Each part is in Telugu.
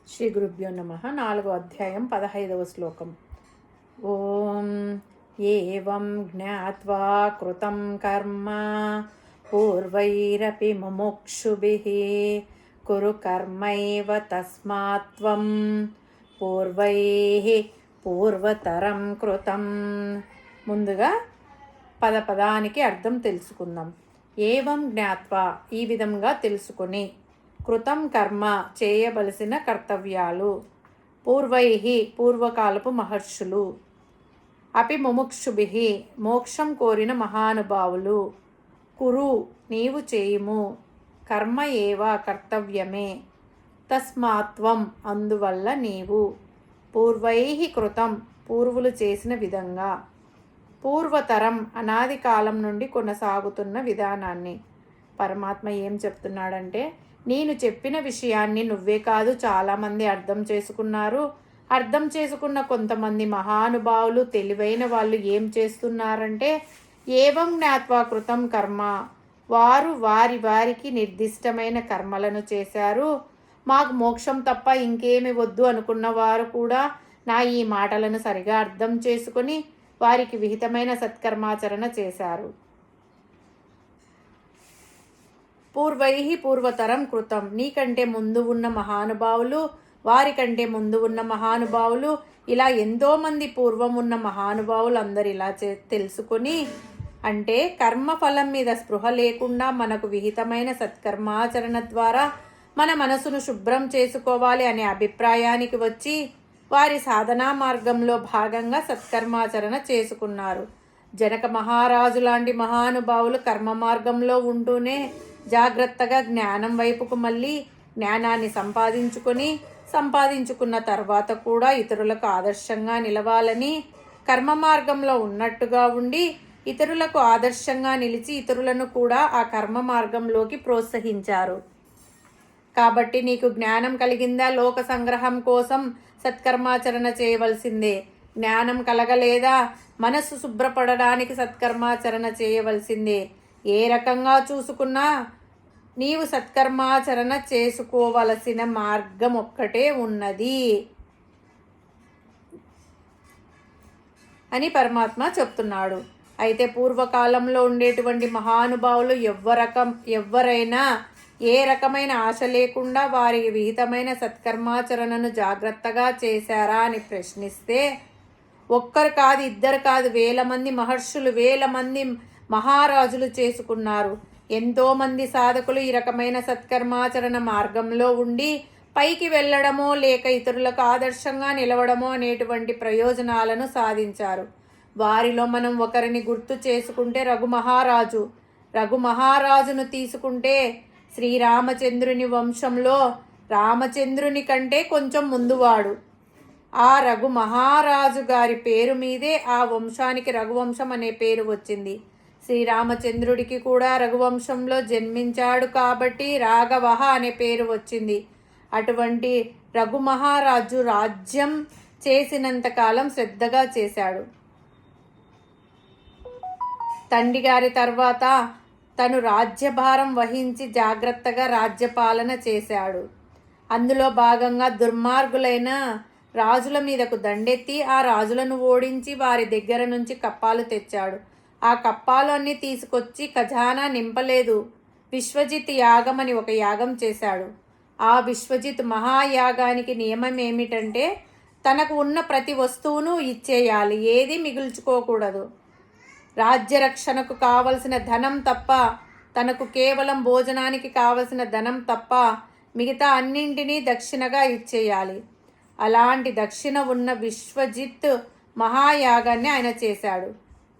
శ్రీ గురుభ్యో నమ. 4వ అధ్యాయం 15వ శ్లోకం. ఓం ఏవం జ్ఞాత్వా కృతం కర్మ పూర్వైరపి ముముక్షుభిః కురు కర్మైవ తస్మాత్వం పూర్వైః పూర్వతరం కృతం. ముందుగా పదానికి అర్థం తెలుసుకుందాం. ఏవం జ్ఞాత్వా, ఈ విధంగా తెలుసుకుని, కృతం కర్మ, చేయవలసిన కర్తవ్యాలు, పూర్వైః, పూర్వకాలపు మహర్షులు, అపి ముముక్షుభిః, మోక్షం కోరిన మహానుభావులు, కురు, నీవు చేయుము, కర్మ ఏవ, కర్తవ్యమే, తస్మాత్వం, అందువల్ల నీవు, పూర్వైః కృతం, పూర్వులు చేసిన విధంగా, పూర్వతరం, అనాది కాలం నుండి కొనసాగుతున్న విధానాన్ని. పరమాత్మ ఏం చెప్తున్నాడంటే, నేను చెప్పిన విషయాన్ని నువ్వే కాదు చాలామంది అర్థం చేసుకున్నారు. అర్థం చేసుకున్న కొంతమంది మహానుభావులు, తెలివైన వాళ్ళు ఏం చేస్తున్నారంటే, ఏవం జ్ఞాత్వా కృతం కర్మ, వారు వారికి నిర్దిష్టమైన కర్మలను చేశారు. మాకు మోక్షం తప్ప ఇంకేమి వద్దు అనుకున్న వారు కూడా నా ఈ మాటలను సరిగా అర్థం చేసుకొని వారికి విహితమైన సత్కర్మాచరణ చేశారు. పూర్వైః పూర్వతరం కృతం, నీకంటే ముందు ఉన్న మహానుభావులు, వారికంటే ముందు ఉన్న మహానుభావులు, ఇలా ఎంతోమంది పూర్వం ఉన్న మహానుభావులు అందరు ఇలా తెలుసుకొని, అంటే కర్మఫలం మీద స్పృహ లేకుండా మనకు విహితమైన సత్కర్మాచరణ ద్వారా మన మనసును శుభ్రం చేసుకోవాలి అనే అభిప్రాయానికి వచ్చి వారి సాధనా మార్గంలో భాగంగా సత్కర్మాచరణ చేసుకున్నారు. జనక మహారాజు లాంటి మహానుభావులు కర్మ మార్గంలో ఉంటూనే జాగ్రత్తగా జ్ఞానం వైపుకు మళ్ళీ జ్ఞానాన్ని సంపాదించుకున్న తర్వాత కూడా ఇతరులకు ఆదర్శంగా నిలవాలని కర్మ మార్గంలో ఉన్నట్టుగా ఉండి ఇతరులకు ఆదర్శంగా నిలిచి ఇతరులను కూడా ఆ కర్మ మార్గంలోకి ప్రోత్సహించారు. కాబట్టి నీకు జ్ఞానం కలిగిందా, లోక సంగ్రహం కోసం సత్కర్మాచరణ చేయవలసిందే. జ్ఞానం కలగలేదా, మనస్సు శుభ్రపడడానికి సత్కర్మాచరణ చేయవలసిందే. ఏ రకంగా చూసుకున్నా నీవు సత్కర్మాచరణ చేసుకోవలసిన మార్గం ఒక్కటే ఉన్నది అని పరమాత్మ చెప్తున్నాడు. అయితే పూర్వకాలంలో ఉండేటువంటి మహానుభావులు ఎవరైనా ఏ రకమైన ఆశ లేకుండా వారికి విహితమైన సత్కర్మాచరణను జాగ్రత్తగా చేశారా అని ప్రశ్నిస్తే, ఒక్కరు కాదు, ఇద్దరు కాదు, 1000 మంది మహర్షులు, 1000 మంది మహారాజులు చేసుకున్నారు. ఎంతోమంది సాధకులు ఈ రకమైన సత్కర్మాచరణ మార్గంలో ఉండి పైకి వెళ్ళడమో లేక ఇతరులకు ఆదర్శంగా నిలవడమో అనేటువంటి ప్రయోజనాలను సాధించారు. వారిలో మనం ఒకరిని గుర్తు చేసుకుంటే రఘుమహారాజును తీసుకుంటే, శ్రీరామచంద్రుని వంశంలో రామచంద్రుని కంటే కొంచెం ముందువాడు. ఆ రఘు మహారాజు గారి పేరు మీదే ఆ వంశానికి రఘువంశం అనే పేరు వచ్చింది. శ్రీరామచంద్రుడికి కూడా రఘువంశంలో జన్మించాడు కాబట్టి రాఘవ అనే పేరు వచ్చింది. అటువంటి రఘు మహారాజు రాజ్యం చేసినంతకాలం శ్రద్ధగా చేశాడు. తండ్రి గారి తర్వాత తను రాజ్యభారం వహించి జాగ్రత్తగా రాజ్యపాలన చేశాడు. అందులో భాగంగా దుర్మార్గులైన రాజుల మీదకు దండెత్తి ఆ రాజులను ఓడించి వారి దగ్గర నుంచి కప్పాలు తెచ్చాడు. ఆ కప్పాలు అన్నీ తీసుకొచ్చి ఖజానా నింపలేదు. విశ్వజిత్ యాగం అని ఒక యాగం చేశాడు. ఆ విశ్వజిత్ మహాయాగానికి నియమం ఏమిటంటే, తనకు ఉన్న ప్రతి వస్తువును ఇచ్చేయాలి, ఏది మిగుల్చుకోకూడదు. రాజ్యరక్షణకు కావలసిన ధనం తప్ప, తనకు కేవలం భోజనానికి కావలసిన ధనం తప్ప మిగతా అన్నింటినీ దక్షిణగా ఇచ్చేయాలి. అలాంటి దక్షిణ ఉన్న విశ్వజిత్ మహాయాగాన్ని ఆయన చేశాడు.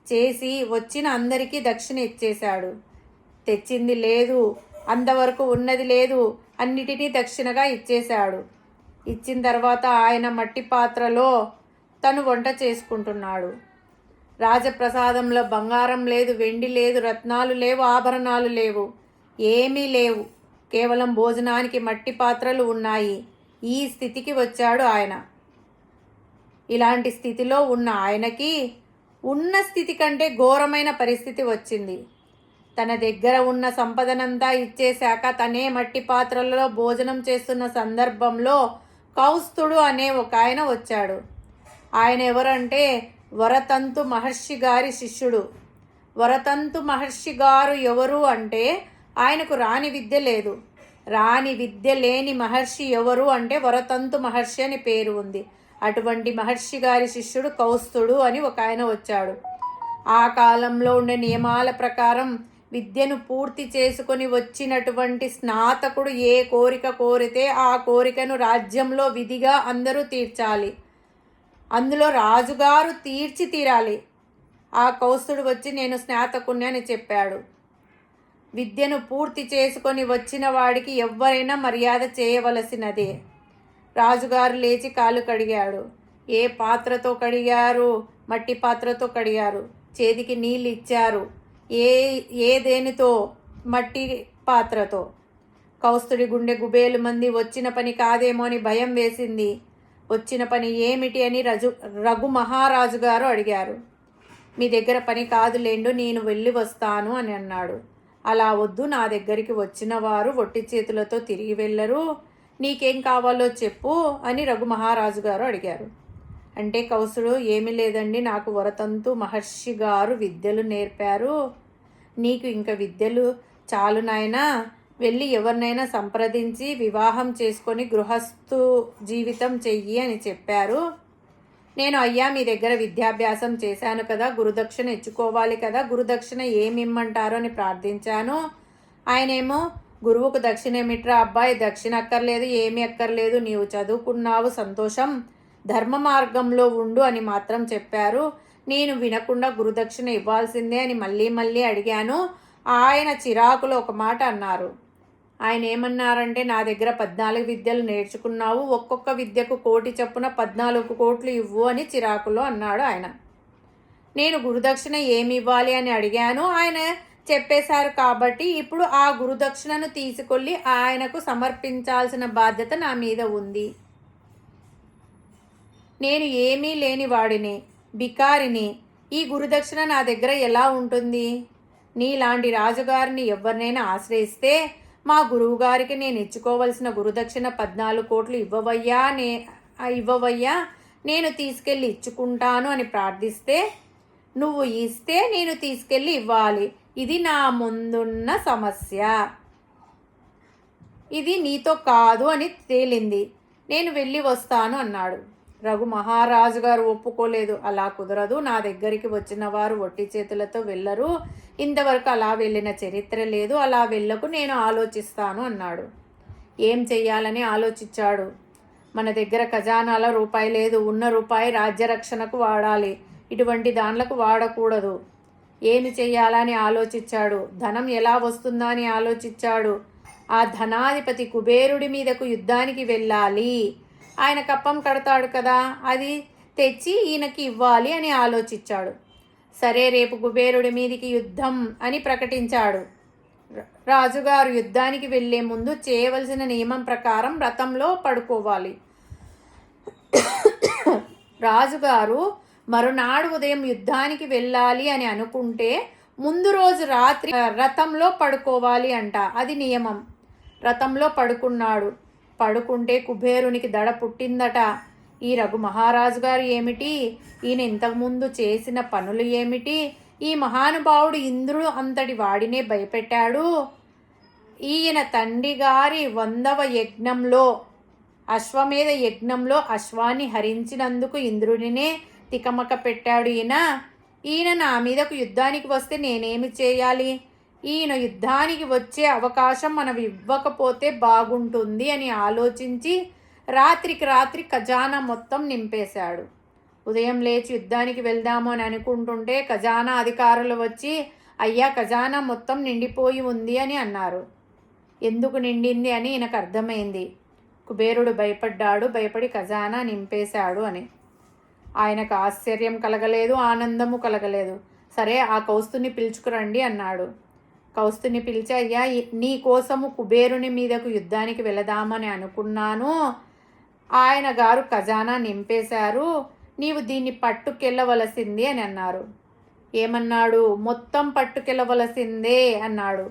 చేసి వచ్చిన అందరికీ దక్షిణ ఇచ్చేశాడు. తెచ్చింది లేదు, అంతవరకు ఉన్నది లేదు, అన్నిటినీ దక్షిణగా ఇచ్చేశాడు. ఇచ్చిన తర్వాత ఆయన మట్టి పాత్రలో తను వంట చేసుకుంటున్నాడు. రాజప్రసాదంలో బంగారం లేదు, వెండి లేదు, రత్నాలు లేవు, ఆభరణాలు లేవు, ఏమీ లేవు. కేవలం భోజనానికి మట్టి పాత్రలు ఉన్నాయి. ఈ స్థితికి వచ్చాడు ఆయన. ఇలాంటి స్థితిలో ఉన్న ఆయనకి ఉన్న స్థితి కంటే ఘోరమైన పరిస్థితి వచ్చింది. తన దగ్గర ఉన్న సంపదనంతా ఇచ్చేశాక తనే మట్టి పాత్రలలో భోజనం చేస్తున్న సందర్భంలో కౌస్తుడు అనే ఒక ఆయన వచ్చాడు. ఆయన ఎవరంటే వరతంతు మహర్షి గారి శిష్యుడు. వరతంతు మహర్షి గారు ఎవరు అంటే ఆయనకు రాని విద్య లేదు. రాని విద్య లేని మహర్షి ఎవరు అంటే వరతంతు మహర్షి అని పేరు ఉంది. అటువంటి మహర్షి గారి శిష్యుడు కౌస్తుడు అని ఒక ఆయన వచ్చాడు. ఆ కాలంలో ఉండే నియమాల ప్రకారం విద్యను పూర్తి చేసుకొని వచ్చినటువంటి స్నాతకుడు ఏ కోరిక కోరితే ఆ కోరికను రాజ్యంలో విధిగా అందరూ తీర్చాలి. అందులో రాజుగారు తీరాలి. ఆ కౌస్తుడు వచ్చి నేను స్నాతకుణ్ణి అని చెప్పాడు. విద్యను పూర్తి చేసుకొని వచ్చిన వాడికి ఎవ్వరైనా మర్యాద చేయవలసినదే. రాజుగారు లేచి కాలు కడిగాడు. ఏ పాత్రతో కడిగారు? మట్టి పాత్రతో కడిగారు. చేతికి నీళ్ళు ఇచ్చారు. ఏ దేనితో? మట్టి పాత్రతో. కౌస్తుడి గుండె గుబేలు మంది. వచ్చిన పని కాదేమో అని భయం వేసింది. వచ్చిన పని ఏమిటి అని రఘు మహారాజు గారు అడిగారు. మీ దగ్గర పని కాదులేండు, నేను వెళ్ళి వస్తాను అని అన్నాడు. అలా వద్దు, నా దగ్గరికి వచ్చిన వారు ఒట్టి చేతులతో తిరిగి వెళ్ళరు, నీకేం కావాలో చెప్పు అని రఘు మహారాజు గారు అడిగారు. అంటే కౌసుడు, ఏమీ లేదండి, నాకు వరతంతు మహర్షి గారు విద్యలు నేర్పారు, నీకు ఇంకా విద్యలు చాలు నాయనా, వెళ్ళి ఎవరినైనా సంప్రదించి వివాహం చేసుకొని గృహస్థు జీవితం చెయ్యి అని చెప్పారు. నేను అయ్యా మీ దగ్గర విద్యాభ్యాసం చేశాను కదా, గురుదక్షిణ ఇచ్చుకోవాలి కదా, గురుదక్షిణ ఏమి ఇమ్మంటారో అని ప్రార్థించాను. ఆయనేమో గురువుకు దక్షిణ ఏమిట్రా అబ్బాయి, దక్షిణ అక్కర్లేదు, ఏమీ అక్కర్లేదు, నీవు చదువుకున్నావు సంతోషం, ధర్మ మార్గంలో ఉండు అని మాత్రం చెప్పారు. నేను వినకుండా గురుదక్షిణ ఇవ్వాల్సిందే అని మళ్ళీ అడిగాను. ఆయన చిరాకులో ఒక మాట అన్నారు. ఆయన ఏమన్నారంటే, నా దగ్గర 14 విద్యలు నేర్చుకున్నావు, ఒక్కొక్క విద్యకు 1 కోటి చొప్పున 14 కోట్లు ఇవ్వు అని చిరాకులో అన్నాడు ఆయన. నేను గురుదక్షిణ ఏమి ఇవ్వాలి అని అడిగాను. ఆయన చెప్పేశారు కాబట్టి ఇప్పుడు ఆ గురుదక్షిణను తీసుకెళ్ళి ఆయనకు సమర్పించాల్సిన బాధ్యత నా మీద ఉంది. నేను ఏమీ లేని వాడిని, బికారిని, ఈ గురుదక్షిణ నా దగ్గర ఎలా ఉంటుంది? నీలాంటి రాజుగారిని ఎవరినైనా ఆశ్రయిస్తే మా గురువుగారికి నేను ఇచ్చుకోవలసిన గురుదక్షిణ 14 కోట్లు ఇవ్వవయ్యా, నేను తీసుకెళ్ళి ఇచ్చుకుంటాను అని ప్రార్థిస్తే, నువ్వు ఇస్తే నేను తీసుకెళ్ళి ఇవ్వాలి, ఇది నా ముందున్న సమస్య, ఇది నీతో కాదు అని తేలింది, నేను వెళ్ళి వస్తాను అన్నాడు. రఘు మహారాజు గారు ఒప్పుకోలేదు. అలా కుదరదు, నా దగ్గరికి వచ్చిన వారు ఒట్టి చేతులతో వెళ్ళరు, ఇంతవరకు అలా వెళ్ళిన చరిత్ర లేదు, అలా వెళ్ళకు, నేను ఆలోచిస్తాను అన్నాడు. ఏం చెయ్యాలని ఆలోచించాడు. మన దగ్గర ఖజానాలో రూపాయి లేదు, ఉన్న రూపాయి రాజ్యరక్షణకు వాడాలి, ఇటువంటి దాంట్లకు వాడకూడదు. ఏమి చెయ్యాలని ఆలోచించాడు. ధనం ఎలా వస్తుందా అని ఆలోచించాడు. ఆ ధనాధిపతి కుబేరుడి మీదకు యుద్ధానికి వెళ్ళాలి, ఆయన కప్పం కడతాడు కదా, అది తెచ్చి ఈయనకి ఇవ్వాలి అని ఆలోచించాడు. సరే, రేపు కుబేరుడి మీదికి యుద్ధం అని ప్రకటించాడు. రాజుగారు యుద్ధానికి వెళ్ళే ముందు చేయవలసిన నియమం ప్రకారం రథంలో పడుకోవాలి. రాజుగారు మరునాడు ఉదయం యుద్ధానికి వెళ్ళాలి అని అనుకుంటే ముందు రోజు రాత్రి రథంలో పడుకోవాలి అంట, అది నియమం. రథంలో పడుకున్నాడు. పడుకుంటే కుబేరునికి దడ పుట్టిందట. ఈ రఘు మహారాజు గారు ఏమిటి, ఈయన ఇంతకుముందు చేసిన పనులు ఏమిటి, ఈ మహానుభావుడు ఇంద్రుడు అంతటి వాడినే భయపెట్టాడు, ఈయన తండ్రి గారి 100వ యజ్ఞంలో అశ్వమేధ యజ్ఞంలో అశ్వాన్ని హరించినందుకు ఇంద్రుడినే తికమక పెట్టాడు ఈయన నా మీదకు యుద్ధానికి వస్తే నేనేమి చేయాలి, ఈయన యుద్ధానికి వచ్చే అవకాశం మనం ఇవ్వకపోతే బాగుంటుంది అని ఆలోచించి రాత్రికి రాత్రి ఖజానా మొత్తం నింపేశాడు. ఉదయం లేచి యుద్ధానికి వెళ్దాము అని అనుకుంటుంటే ఖజానా అధికారులు వచ్చి, అయ్యా ఖజానా మొత్తం నిండిపోయి ఉంది అని అన్నారు. ఎందుకు నిండింది అని ఈయనకు అర్థమైంది. కుబేరుడు భయపడి ఖజానా నింపేశాడు అని. ఆయనకు ఆశ్చర్యం కలగలేదు, ఆనందము కలగలేదు. సరే, ఆ కౌస్తుని పిలుచుకురండి అన్నాడు. కౌస్తుని పిలిచి, అయ్యా నీ కోసము కుబేరుని మీదకు యుద్ధానికి వెళదామని అనుకున్నాను, ఆయన గారు ఖజానా నింపేశారు, నీవు దీన్ని పట్టుకెళ్ళవలసింది అని అన్నారు. ఏమన్నాడు? మొత్తం పట్టుకెళ్ళవలసిందే అన్నాడు.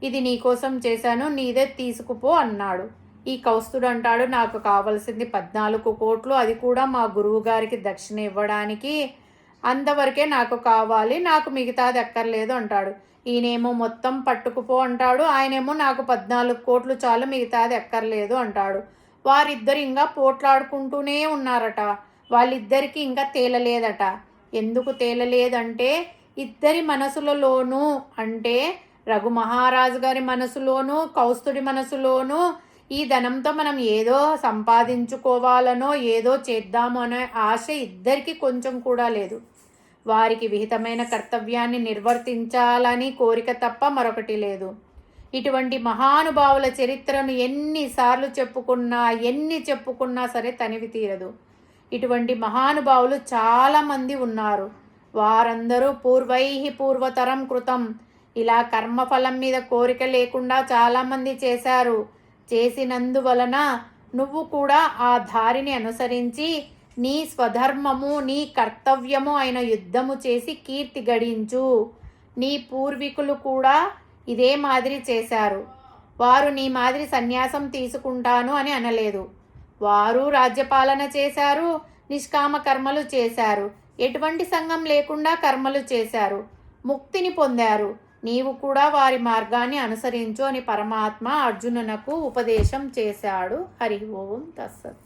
ఇది నీ కోసం చేశాను, నీదే తీసుకుపో అన్నాడు. ఈ కౌస్తుడు అంటాడు, నాకు కావలసింది 14 కోట్లు, అది కూడా మా గురువు గారికి దక్షిణ ఇవ్వడానికి, అంతవరకే నాకు కావాలి, నాకు మిగతాది ఎక్కర్లేదు అంటాడు. ఈయనేమో మొత్తం పట్టుకుపో అంటాడు, ఆయనేమో నాకు 14 కోట్లు చాలు, మిగతాది ఎక్కర్లేదు అంటాడు. వారిద్దరు ఇంకా పోట్లాడుకుంటూనే ఉన్నారట. వాళ్ళిద్దరికి ఇంకా తేలలేదట. ఎందుకు తేలలేదంటే ఇద్దరి మనసులలోనూ, అంటే రఘు మహారాజు గారి మనసులోనూ కౌస్తుడి మనసులోనూ ఈ ధనంతో మనం ఏదో సంపాదించుకోవాలనో ఏదో చేద్దాము అనే ఆశ ఇద్దరికి కొంచెం కూడా లేదు. వారికి విహితమైన కర్తవ్యాన్ని నిర్వర్తించాలని కోరిక తప్ప మరొకటి లేదు. ఇటువంటి మహానుభావుల చరిత్రను ఎన్నిసార్లు చెప్పుకున్నా సరే తనివి తీరదు. ఇటువంటి మహానుభావులు చాలామంది ఉన్నారు. వారందరూ పూర్వతరం కృతం. ఇలా కర్మఫలం మీద కోరిక లేకుండా చాలామంది చేశారు. చేసినందువలన నువ్వు కూడా ఆ దారిని అనుసరించి నీ స్వధర్మము, నీ కర్తవ్యము అయిన యుద్ధము చేసి కీర్తి గడించు. నీ పూర్వీకులు కూడా ఇదే మాదిరి చేశారు. వారు నీ మాదిరి సన్యాసం తీసుకుంటాను అని అనలేదు. వారు రాజ్యపాలన చేశారు, నిష్కామ కర్మలు చేశారు, ఎటువంటి సంఘం లేకుండా కర్మలు చేశారు, ముక్తిని పొందారు. నీవు కూడా వారి మార్గాన్ని అనుసరించు అని పరమాత్మ అర్జునునకు ఉపదేశం చేశాడు. హరి ఓం తస్సత్.